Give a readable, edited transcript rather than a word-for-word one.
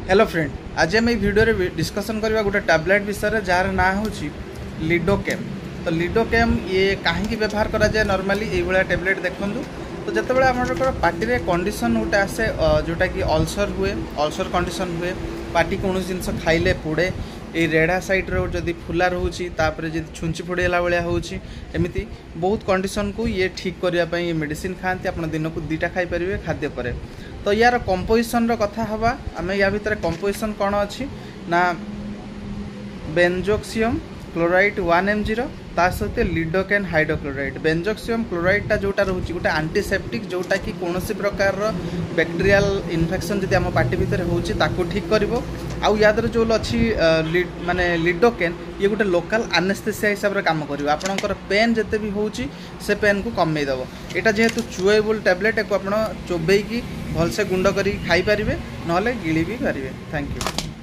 Hello friend, आज आम video discussion करवा गोटे टैबलेट विषय जार ना हूँ लिडोकेम। तो लिडोकेम ये कहीं व्यवहार करा जाए नॉर्मली ये टैबलेट देखूँ। तो जिते आम पार्टी कंडीशन गोटे आसे जोटा कि अल्सर हुए, अल्सर कंडीशन हुए, पार्टी कौन जिनस खाइले पोड़े, ये रेढ़ा साइड्रे जदि फुला रोचे जी छुंची फोड़ेला भाया होमती बहुत कंडीशन को ये ठीक करने ये मेडिसिन खाते आप दिन को 2टा खाईपर खाद्य पर। तो यार कंपोजिशन कथा हवा आम या भितर कंपोजिशन कौन अच्छी ना बेंजोक्सियम क्लोराइड 1 mg ता सहित लिडोकेन हाइड्रोक्लोराइड। बेंजोक्सियम क्लोराइडटा जोटा रोचे गोटे आंटीसेप्टिक जोटा कि कौन प्रकार बैक्टेरियल इन्फेक्शन जब आम पार्टी भितर होची ताको ठीक करिवो। आउ यादर जो अच्छी माने लिडोकेन ये गोटे लोकल आनेस्थेसिया हिसाब से काम करिवो। आपनकर पेन जते भी होची से पेन को कमे देबो। एटा जेहेतु चुएबल टैबलेट को आपण चोबेई की भलसे गुंड करी खाई पारिबे नहले गिली भी पारिबे। Thank you.